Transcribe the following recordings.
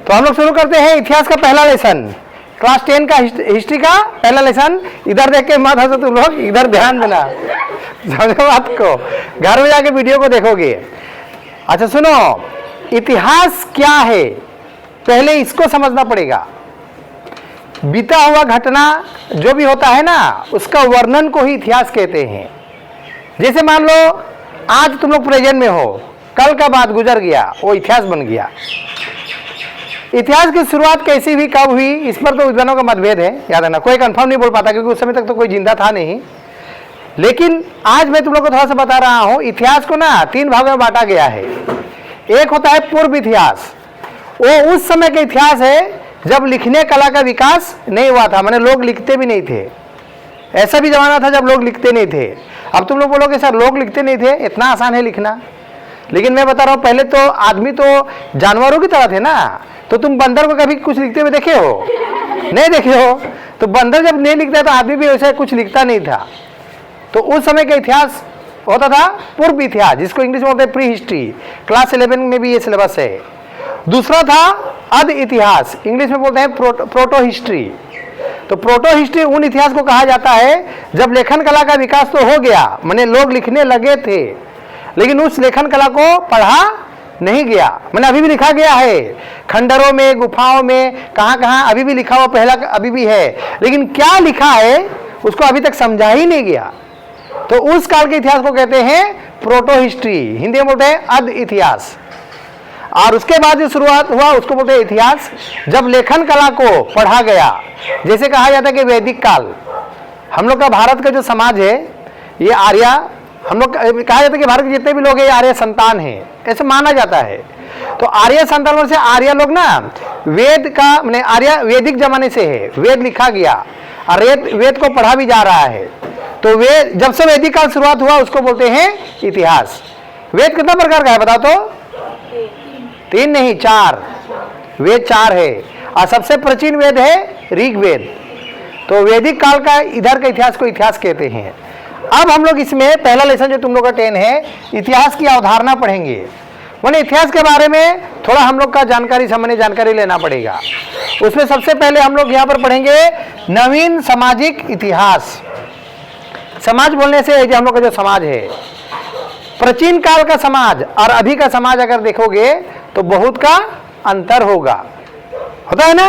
तो हम लोग शुरू करते हैं इतिहास का पहला लेसन, क्लास 10 का हिस्ट्री का पहला लेसन। इधर देख के मत हंसो तुम लोग, इधर ध्यान देना, समझो बात को, घर में जाके वीडियो को देखोगे। अच्छा सुनो, इतिहास क्या है पहले इसको समझना पड़ेगा। बीता हुआ घटना जो भी होता है ना, उसका वर्णन को ही इतिहास कहते हैं। जैसे मान लो आज तुम लोग प्रेजेंट में हो, कल का बात गुजर गया, वो इतिहास बन गया। इतिहास की शुरुआत कैसी हुई, कब हुई, इस पर तो विद्वानों का मतभेद है, याद है ना, कोई कंफर्म नहीं बोल पाता क्योंकि उस समय तक तो कोई जिंदा था नहीं। लेकिन आज मैं तुम लोग को थोड़ा सा बता रहा हूं, इतिहास को ना 3 भागों में बांटा गया है। एक होता है पूर्व इतिहास, वो उस समय का इतिहास है जब लिखने कला का विकास नहीं हुआ था, माने लोग लिखते भी नहीं थे। ऐसा भी जमाना था जब लोग लिखते नहीं थे। अब तुम लोग बोलोगे सर लोग लिखते नहीं थे, इतना आसान है लिखना, लेकिन मैं बता रहा हूँ पहले तो आदमी तो जानवरों की तरह थे ना। तो तुम बंदर को कभी कुछ लिखते हुए देखे हो? नहीं देखे हो। तो बंदर जब नहीं लिखता तो आदमी भी वैसे कुछ लिखता नहीं था। तो उस समय का इतिहास होता था पूर्व इतिहास, जिसको इंग्लिश में बोलते हैं प्री हिस्ट्री। क्लास 11 में भी ये सिलेबस है। दूसरा था अध इतिहास, इंग्लिश में बोलते हैं प्रोटो हिस्ट्री। तो प्रोटो हिस्ट्री उन इतिहास को कहा जाता है जब लेखन कला का विकास तो हो गया, माने लोग लिखने लगे थे, लेकिन उस लेखन कला को पढ़ा नहीं गया। मैंने अभी भी लिखा गया है, खंडरों में, गुफाओं में, कहाँ कहाँ अभी भी लिखा हुआ पहला अभी भी है, लेकिन क्या लिखा है उसको अभी तक समझा ही नहीं गया। तो उस काल के इतिहास को कहते हैं प्रोटो हिस्ट्री, हिंदी में बोलते हैं अध इतिहास। और उसके बाद जो शुरुआत हुआ उसको बोलते हैं इतिहास, जब लेखन कला को पढ़ा गया। जैसे कहा जाता है कि वैदिक काल, हम लोग का भारत का जो समाज है ये आर्य, हम लोग कहा जाता है कि भारत के जितने भी लोग हैं ये आर्य संतान हैं, ऐसे माना जाता है। तो आर्य संतानों से आर्य लोग ना वेद का, मैंने आर्य वैदिक जमाने से है, वेद लिखा गया और वेद को पढ़ा भी जा रहा है। तो वेद जब से वैदिक काल शुरुआत हुआ उसको बोलते हैं इतिहास। वेद कितना प्रकार का है बताओ तो? 3 नहीं 4, वेद 4 है और सबसे प्राचीन वेद है ऋग्वेद। तो वैदिक काल का इधर का इतिहास को इतिहास कहते हैं। अब हम लोग इसमें पहला लेसन जो तुम लोग का 10 है, इतिहास की अवधारणा पढ़ेंगे। मैंने इतिहास के बारे में थोड़ा हम लोग का जानकारी, सामान्य जानकारी लेना पड़ेगा। उसमें सबसे पहले हम लोग यहाँ पर पढ़ेंगे नवीन सामाजिक इतिहास। समाज बोलने से हम लोग का जो समाज है, प्राचीन काल का समाज और अभी का समाज अगर देखोगे तो बहुत का अंतर होगा, होता है ना।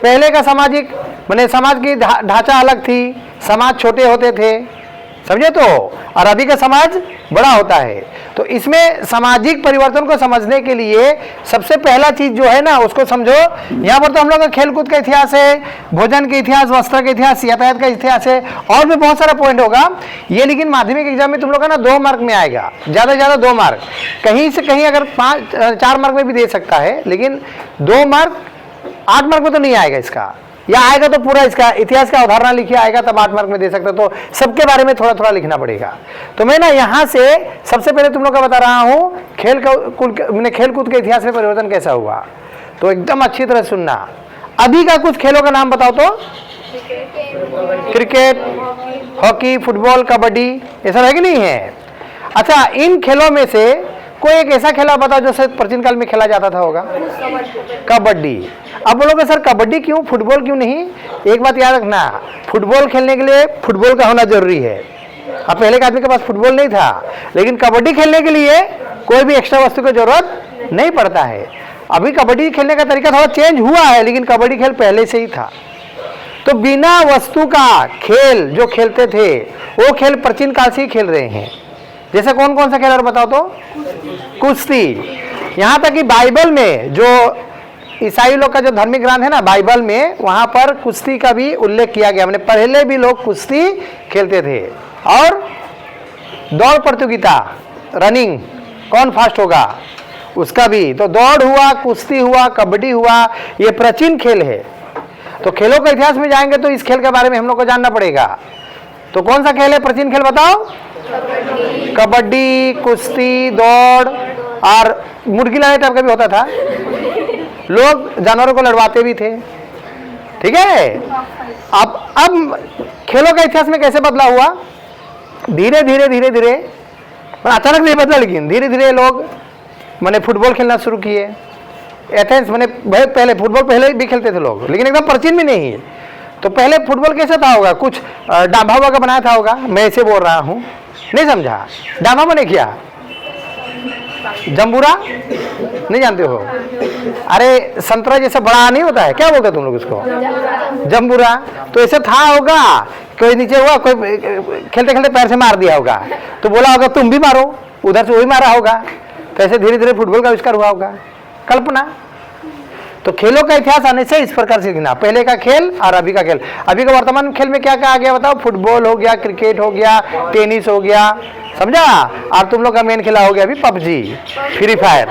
पहले का सामाजिक माने समाज की ढांचा अलग थी, समाज छोटे होते थे, समझे तो, और अभी का समाज बड़ा होता है। तो इसमें सामाजिक परिवर्तन को समझने के लिए सबसे पहला चीज जो है ना उसको समझो। यहाँ पर तो हम लोग का खेलकूद का इतिहास है, भोजन का इतिहास, वस्त्र का इतिहास, यातायात का इतिहास है, और भी बहुत सारा पॉइंट होगा ये। लेकिन माध्यमिक एग्जाम में तुम लोग का ना 2 मार्क में आएगा, ज्यादा से ज्यादा 2 मार्क, कहीं से कहीं अगर 4 मार्क में भी दे सकता है, लेकिन 2 मार्क 8 मार्क में तो नहीं आएगा इसका, या आएगा तो पूरा इसका इतिहास का अवधारणा लिखिए आएगा तब 8 मार्क में दे सकता। तो सबके बारे में थोड़ा थोड़ा लिखना पड़ेगा। तो मैं ना यहाँ से सबसे पहले तुम लोग का बता रहा हूँ खेलकूद के इतिहास में परिवर्तन कैसा हुआ। तो एकदम अच्छी तरह सुनना। अभी का कुछ खेलों का नाम बताओ तो? क्रिकेट, हॉकी, फुटबॉल, कबड्डी, ये सब है कि नहीं है? अच्छा, इन खेलों में से कोई एक ऐसा खेला बताओ जो शायद प्राचीन काल में खेला जाता था होगा? कबड्डी। अब बोलोगे सर कबड्डी क्यों, फुटबॉल क्यों नहीं? एक बात याद रखना, फुटबॉल खेलने के लिए फुटबॉल का होना जरूरी है। अब पहले के आदमी के पास फुटबॉल नहीं था, लेकिन कबड्डी खेलने के लिए कोई भी एक्स्ट्रा वस्तु की जरूरत नहीं पड़ता है। अभी कबड्डी खेलने का तरीका थोड़ा चेंज हुआ है, लेकिन कबड्डी खेल पहले से ही था। तो बिना वस्तु का खेल जो खेलते थे वो खेल प्राचीन काल से ही खेल रहे हैं। जैसे कौन कौन सा खेल और बताओ तो? कुश्ती। यहाँ तक कि बाइबल में जो ईसाई लोग का जो धार्मिक ग्रंथ है ना, बाइबल में वहाँ पर कुश्ती का भी उल्लेख किया गया। मैंने पहले भी लोग कुश्ती खेलते थे। और दौड़ प्रतियोगिता, रनिंग, कौन फास्ट होगा उसका भी। तो दौड़ हुआ, कुश्ती हुआ, कबड्डी हुआ, ये प्राचीन खेल है। तो खेलों के इतिहास में जाएंगे तो इस खेल के बारे में हम लोग को जानना पड़ेगा। तो कौन सा खेल है प्राचीन खेल बताओ? कबड्डी, कुश्ती, दौड़, और मुर्गी लड़ाई टाइप का भी होता था। लोग जानवरों को लड़वाते भी थे, ठीक है। अब खेलों का इतिहास में कैसे बदला हुआ? धीरे धीरे धीरे धीरे, अचानक नहीं बदला, लेकिन धीरे धीरे लोग मैंने फुटबॉल खेलना शुरू किए, एथेंस मैंने बहुत पहले, फुटबॉल पहले भी खेलते थे लोग, लेकिन एकदम प्राचीन में नहीं है। तो पहले फुटबॉल कैसे था होगा, कुछ डांभा हुआ का बनाया था होगा, मैं ऐसे बोल रहा हूँ, नहीं समझा? डांभा बने क्या? जम्बूरा नहीं जानते हो? अरे संतरा जैसा बड़ा नहीं होता है, क्या बोलते तुम लोग इसको? जम्बूरा। तो ऐसे था होगा, कोई नीचे हुआ, कोई खेलते खेलते पैर से मार दिया होगा, तो बोला होगा तुम भी मारो, उधर से वही मारा होगा। तो ऐसे धीरे धीरे फुटबॉल का आविष्कार हुआ होगा, कल्पना। तो खेलों का इतिहास आने से इस प्रकार से सीखना, पहले का खेल और अभी का खेल। अभी का वर्तमान खेल में क्या क्या आ गया बताओ? फुटबॉल हो गया, क्रिकेट हो गया, टेनिस हो गया, समझा? और तुम लोग का मेन खेला हो गया अभी पबजी, फ्री फायर,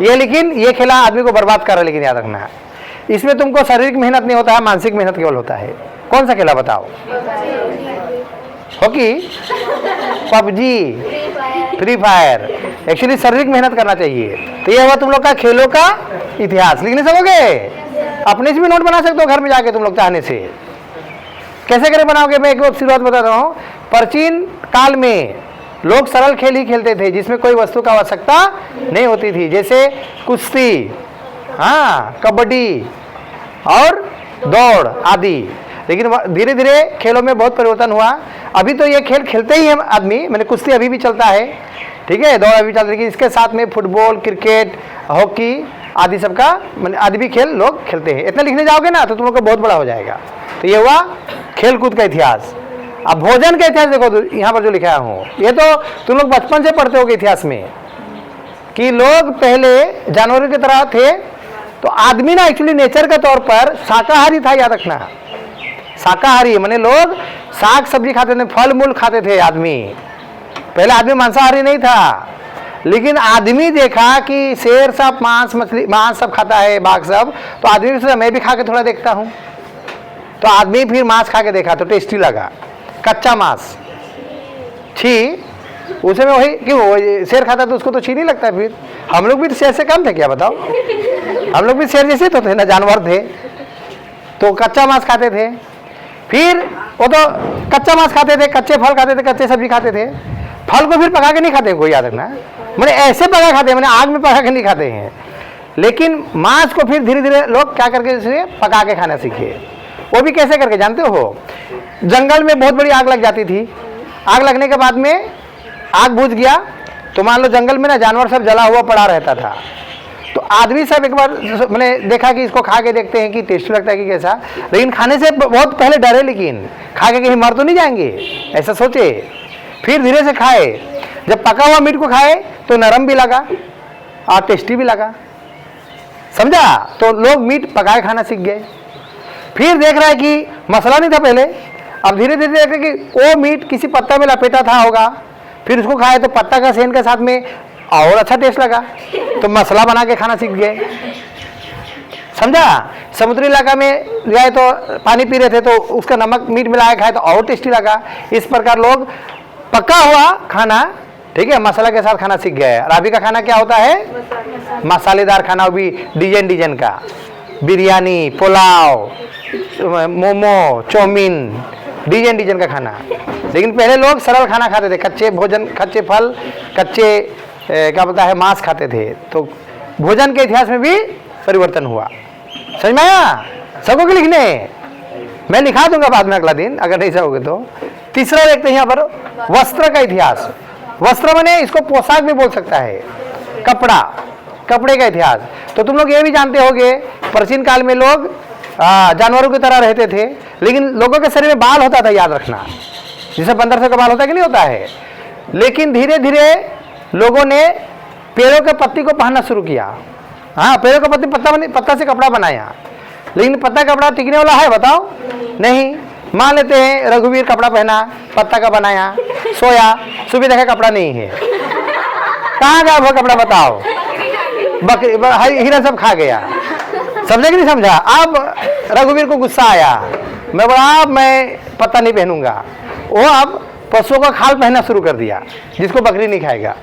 ये। लेकिन ये खेला आदमी को बर्बाद कर रहा है। लेकिन याद रखना, इसमें तुमको शारीरिक मेहनत नहीं होता है, मानसिक मेहनत केवल होता है। कौन सा खेला बताओ? Hockey, PUBG, free fire. Actually शारीरिक मेहनत करना चाहिए। तो ये हुआ तुम लोग का खेलों का इतिहास। लिख नहीं सकोगे? अपने से भी नोट बना सकते हो घर में जाके तुम लोग चाहने से। कैसे करे बनाओगे? मैं एक बार शुरुआत बताता हूँ। प्राचीन काल में लोग सरल खेल ही खेलते थे, जिसमें कोई वस्तु का आवश्यकता नहीं होती थी, जैसे कुश्ती, हाँ, कबड्डी और दौड़ आदि। लेकिन धीरे धीरे खेलों में बहुत परिवर्तन हुआ। अभी तो ये खेल खेलते ही हैं आदमी, मैंने कुश्ती अभी भी चलता है, ठीक है, दौड़ अभी भी चलता है, लेकिन इसके साथ में फुटबॉल, क्रिकेट, हॉकी आदि सबका आदि भी खेल लोग खेलते हैं। इतना लिखने जाओगे ना तो तुम लोग का बहुत बड़ा हो जाएगा। तो ये हुआ खेल कूद का इतिहास। अब भोजन का इतिहास देखो, तो यहाँ पर जो लिखा हूँ, ये तो तुम लोग बचपन से पढ़ते होगे इतिहास में कि लोग पहले जानवरों की तरह थे। तो आदमी ना एक्चुअली नेचर के तौर पर शाकाहारी था, याद रखना। शाकाहारी माने लोग साग सब्जी खाते थे, फल मूल खाते थे आदमी। पहले आदमी मांसाहारी नहीं था, लेकिन आदमी देखा कि शेर सब मांस, मछली, मांस सब खाता है, बाघ सब, तो आदमी भी सोचा मैं भी खा के थोड़ा देखता हूँ। तो आदमी फिर मांस खा के देखा तो टेस्टी लगा, कच्चा मांस, छी। उसे में वही क्यों शेर खाता तो उसको तो छी नहीं लगता। फिर हम लोग भी शेर से कम थे क्या बताओ? हम लोग भी शेर जैसे तो थे ना, जानवर थे, तो कच्चा मांस खाते थे। फिर वो तो कच्चा मांस खाते थे, कच्चे फल खाते थे, कच्चे सब्जी खाते थे। फल को फिर पका के नहीं खाते कोई, याद रखना, मैंने ऐसे पका खाते हैं, मैंने आग में पका के नहीं खाते हैं। लेकिन मांस को फिर धीरे धीरे लोग क्या करके इसे पका के खाना सीखे। वो भी कैसे करके जानते हो? जंगल में बहुत बड़ी आग लग जाती थी। आग लगने के बाद में आग बुझ गया तो मान लो जंगल में ना जानवर सब जला हुआ पड़ा रहता था। तो आदमी सब एक बार मैंने देखा कि इसको खा के देखते हैं कि टेस्टी लगता है कि कैसा। लेकिन खाने से बहुत पहले डरे, लेकिन खा के कहीं मर तो नहीं जाएंगे ऐसा सोचे। फिर धीरे से खाए। जब पका हुआ मीट को खाए तो नरम भी लगा और टेस्टी भी लगा, समझा? तो लोग मीट पका के खाना सीख गए। फिर देख रहा है कि मसाला नहीं था पहले, अब धीरे धीरे देख रहे कि वो मीट किसी पत्ता में लपेटा था होगा, फिर उसको खाए तो पत्ता का सेंध के साथ में और अच्छा टेस्ट लगा, तो मसाला बना के खाना सीख गए, समझा? समुद्री इलाका में गए तो पानी पी रहे थे तो उसका नमक मीट मिलाया खाए तो और टेस्टी लगा। इस प्रकार लोग पका हुआ खाना, ठीक है, मसाला के साथ खाना सीख गए। और अभी का खाना क्या होता है? मसालेदार खाना, भी डिजाइन डिजाइन का, biryani, pulao, momo, chowmein, design design का खाना। लेकिन पहले लोग सरल खाना खाते थे, कच्चे भोजन, कच्चे फल, कच्चे क्या बोलता है मांस खाते थे। तो भोजन के इतिहास में भी परिवर्तन हुआ। समझ में आया? सबको के लिखने मैं लिखा दूंगा बाद में अगला दिन, अगर नहीं सकोगे तो। तीसरा देखते हैं यहाँ पर वस्त्र का इतिहास। वस्त्र माने इसको पोशाक भी बोल सकता है, कपड़ा, कपड़े का इतिहास। तो तुम लोग ये भी जानते होंगे प्राचीन काल में लोग जानवरों की तरह रहते थे, लेकिन लोगों के शरीर में बाल होता था, याद रखना, जैसे 1500 का बाल होता है कि नहीं होता है। लेकिन धीरे धीरे लोगों ने पेड़ों के पत्ती को पहनना शुरू किया। हाँ, पेड़ों का पत्ती, पत्ता से कपड़ा बनाया। लेकिन पत्ता कपड़ा टिकने वाला है बताओ? नहीं। मान लेते हैं रघुवीर कपड़ा पहना, पत्ता का बनाया, सोया, सुबह देखा कपड़ा नहीं है, कहाँ गया वो कपड़ा बताओ? बकरी, हिरन सब खा गया। समझे कि नहीं समझा? अब रघुवीर को गुस्सा आया, मैं बोला मैं पत्ता नहीं पहनूंगा। वो अब पशुओं का खाल पहनना शुरू कर दिया, जिसको बकरी नहीं खाएगा।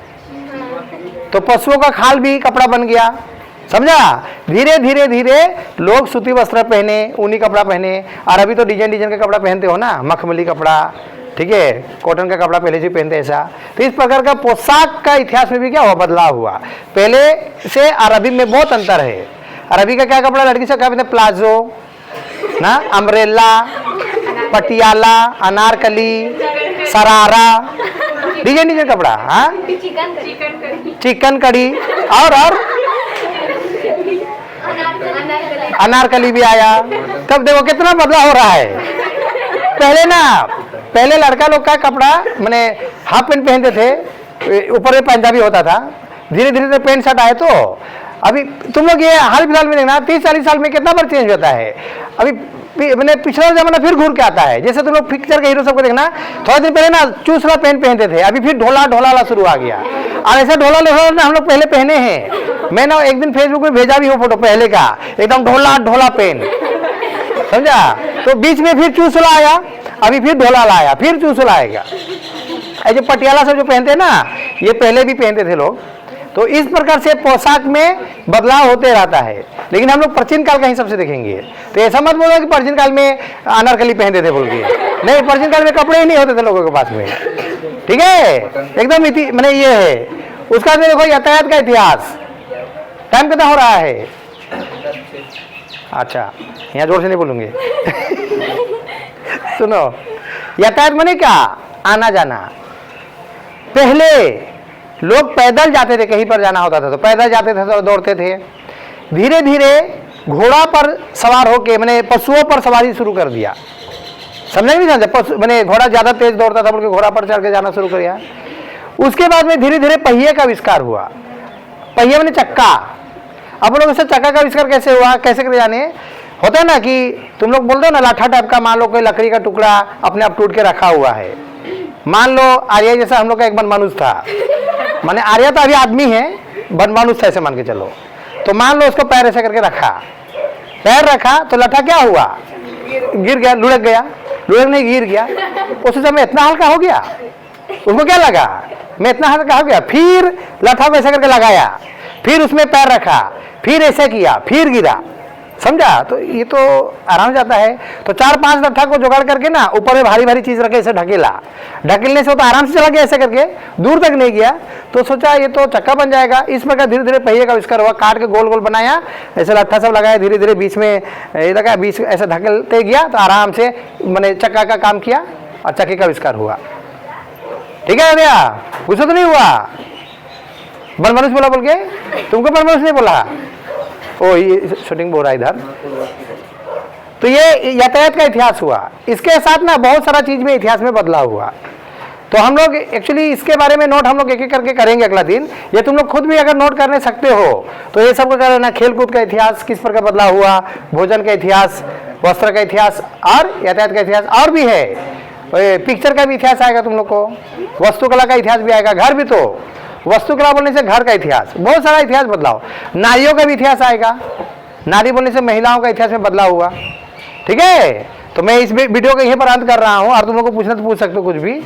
तो पशुओं का खाल भी कपड़ा बन गया, समझा। धीरे धीरे धीरे लोग सूती वस्त्र पहने, ऊनी कपड़ा पहने, और अभी तो डिजाइन डिजाइन का कपड़ा पहनते हो ना, मखमली कपड़ा, ठीक है, कॉटन का कपड़ा पहले से पहनते ऐसा। तो इस प्रकार का पोशाक का इतिहास में भी क्या हुआ, बदलाव हुआ। पहले से अरबी में बहुत अंतर है। अरबी का क्या कपड़ा, लड़की से क्या पहनते, प्लाजो ना, अम्ब्रेला, पटियाला, अनारकली, सरारा, डिजाइन डिजाइन कपड़ा, हाँ, चिकन कड़ी, और अनारकली भी आया। तब देखो कितना बदलाव हो रहा है। पहले लड़का लोग का कपड़ा मैंने हाफ पैंट पहनते थे, ऊपर में पंजाबी होता था। धीरे धीरे तो पैंट शर्ट आए। तो अभी तुम लोग ये हाल फिलहाल में देखना 30-40 साल में कितना बार चेंज होता है। अभी मैंने पिछला जमाना फिर घूर के आता है। जैसे तुम लोग पिक्चर के हीरो सबको देखना, थोड़े दिन पहले ना चूसला पैंट पहनते थे, अभी फिर ढोला ढोला शुरू आ गया। और ऐसा ढोला ना हम लोग पहले पहने हैं। मैं ना एक दिन फेसबुक में भेजा भी हो फोटो पहले का, एकदम ढोला ढोला पैंट, समझा। तो बीच में फिर चूसला आया, अभी फिर ढोला लाया, फिर चूसला आएगा। ऐसे पटियाला सब जो पहनते हैं ना, ये पहले भी पहनते थे लोग। तो इस प्रकार से पोशाक में बदलाव होते रहता है। लेकिन हम लोग प्राचीन काल का हिसाब से देखेंगे तो ऐसा मत बोलो कि प्राचीन काल में अनारकली पहनते थे बोल के, नहीं, प्राचीन काल में कपड़े ही नहीं होते थे लोगों के पास में, ठीक है, एकदम मैंने ये है। उसका भी देखो यातायात का इतिहास। टाइम कितना हो रहा है, अच्छा यहाँ जोर से नहीं बोलूंगे सुनो, यातायात माने क्या, आना जाना। पहले लोग पैदल जाते थे, कहीं पर जाना होता था तो पैदल जाते थे, तो दौड़ते थे। धीरे धीरे घोड़ा पर सवार होके मैंने पशुओं पर सवारी शुरू कर दिया। समझे नहीं समझे, पशु मैंने घोड़ा ज्यादा तेज दौड़ता था बोल के घोड़ा पर चढ़ के जाना शुरू कर दिया। उसके बाद में धीरे धीरे पहिए का आविष्कार हुआ। पहिए मैंने चक्का। अब लोग इससे चक्का का आविष्कार कैसे हुआ, कैसे कर जाने, होता है ना कि तुम लोग बोलते हो ना लाठा टाइप का, मान लो कोई लकड़ी का टुकड़ा अपने आप टूट के रखा हुआ है। मान लो आर्य जैसा हम लोग का एक बनमानुष था, माने आर्य तो अभी आदमी है, बनमानुष था ऐसे मान के चलो। तो मान लो उसको पैर ऐसे करके रखा, पैर रखा तो लठा क्या हुआ, गिर गया, लुढ़क गया, लुढ़क नहीं गिर गया। उस समय इतना हल्का हो गया, उसको क्या लगा, मैं इतना हल्का हो गया। फिर लठा को ऐसे करके लगाया, फिर उसमें पैर रखा, फिर ऐसे किया, फिर गिरा, समझा। तो ये तो आराम जाता है। तो 4-5 लट्ठा को जुगाड़ करके ना ऊपर में भारी भारी चीज रखे, ऐसे ढकेला, ढकेलने से तो आराम से चला गया, ऐसे करके दूर तक नहीं गया। तो सोचा ये तो चक्का बन जाएगा। इस प्रकार धीरे धीरे पहिए का आविष्कार हुआ। काट के गोल गोल बनाया, ऐसे लट्ठा सब लगाया, धीरे धीरे बीच में ये लगा, बीच ऐसे ढकेलते गया तो आराम से मैंने चक्का का काम किया और चक्के का आविष्कार हुआ। ठीक है भैया, कुछ तो नहीं हुआ। बनमानुष बोला बोल के, तुमको बनमानुष नहीं बोला। ओ ये शूटिंग बोल रहा है इधर। तो ये यातायात का इतिहास हुआ। इसके साथ ना बहुत सारा चीज में इतिहास में बदलाव हुआ। तो हम लोग एक्चुअली इसके बारे में नोट हम लोग एक एक करके करेंगे अगला दिन। ये तुम लोग खुद भी अगर नोट करने सकते हो तो ये सब कर लेना। खेल कूद का इतिहास किस प्रकार बदलाव हुआ, भोजन का इतिहास, वस्त्र का इतिहास और यातायात का इतिहास, और भी है पिक्चर का भी इतिहास आएगा तुम लोग को, वास्तुकला का इतिहास भी आएगा। घर भी तो वास्तुकला बोलने से घर का इतिहास, बहुत सारा इतिहास बदलाव। नारियों का भी इतिहास आएगा, नारी बोलने से महिलाओं का इतिहास में बदलाव हुआ। ठीक है, तो मैं इस वीडियो को यहीं पर अंत कर रहा हूँ और तुम लोग को पूछना तो पूछ सकते हो कुछ भी।